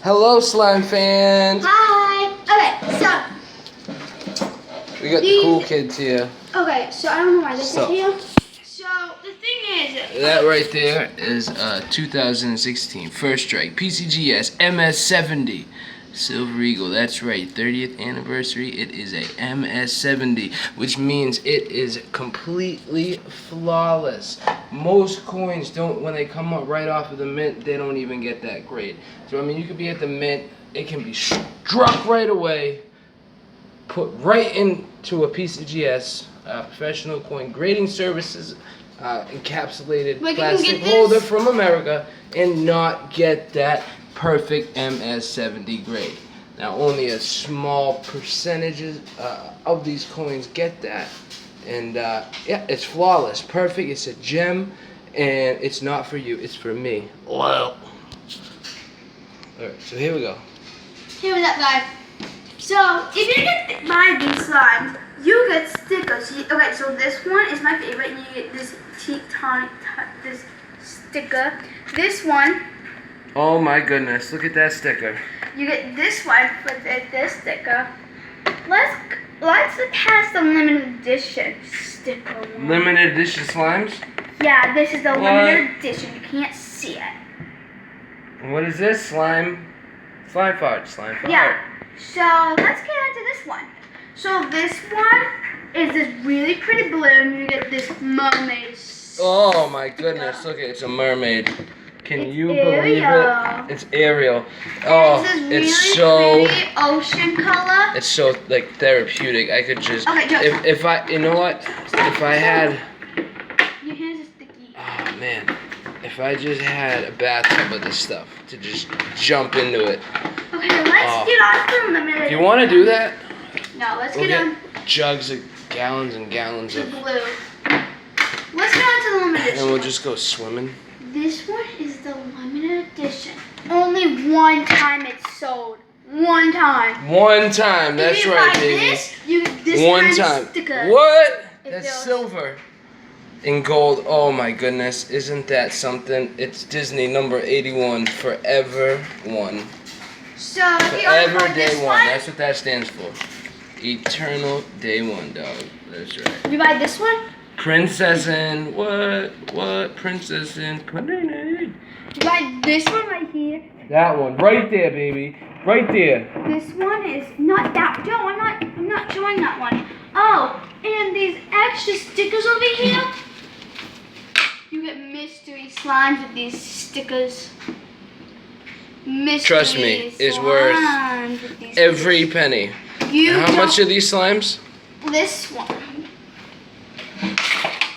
Hello, slime fans. Hi. Okay, so We got the cool kids here. okay, so I don't know why this is here. So the thing is, that right there is 2016 First Strike PCGS MS70 Silver Eagle. That's right, 30th anniversary. It is a MS70, which means it is completely flawless. Most coins don't, when they come up right off of the mint, they don't even get that great. So I mean, you could be at the mint, it can be struck right away, put right into a PCGS, professional coin grading services, encapsulated plastic holder from America, and not get that perfect MS70 grade. Now, only a small percentage of these coins get that, and yeah, it's flawless, perfect. It's a gem, and it's not for you. It's for me. Wow. All right, so here we go. here was that guy. So if you get buy these slimes, you get stickers. Okay, so this one is my favorite. You get this this sticker. This one. Oh my goodness! Look at that sticker. You get this one with this sticker. Let's pass the limited edition sticker one. Limited edition slimes? Yeah, this is the limited edition. You can't see it. What is this? Slime fart. Yeah. So let's get into this one. So this one is this really pretty blue, and you get this mermaid. Oh my goodness! Look, it's a mermaid. Can you Ariel. believe it? It's Ariel. Oh, it's really so pretty ocean color. It's so like therapeutic. I could just if I you know what? If I had Your hands are sticky. oh man, if I just had a bathtub of this stuff to just jump into it. Okay, let's get on to the limited. Do you want to do that? No, let's We'll get on jugs of gallons and gallons to of. blue. Let's get on to the limited. And we'll just go swimming. This one is the limited edition. Only one time it's sold. One time. One time, that's right, baby. This, you get this one kind time. Of sticker. What? That's silver. In gold. Oh my goodness. Isn't that something? It's Disney number 81. Forever one. So if you Forever buy day this one. one, That's what that stands for. Eternal day one, dog. That's right. if you buy this one, Princessin. What? Princessin. you buy this one right here. That one. Right there, baby. Right there. This one is not that. No, I'm not showing that one. Oh, and these extra stickers over here. You get mystery slimes with these stickers. Mystery Trust me, it's worth every penny. How much are these slimes? This one.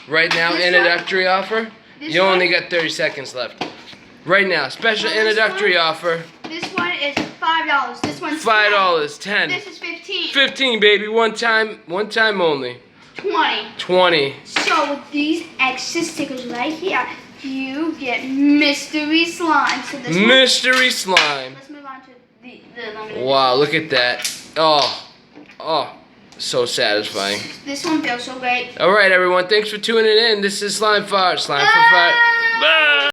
Right now, introductory offer. You only got 30 seconds left. Right now, special introductory offer. This one is $5. This one's $5, 10. This is 15. 15, baby. One time only. 20. 20. So with these extra stickers right here, you get mystery slime. So this Mystery slime. Let's move on to the limited. Wow, look at that. Oh, so satisfying. This one feels so great. All right, everyone. Thanks for tuning in. This is Slime Fart. Slime for Fart. Bye.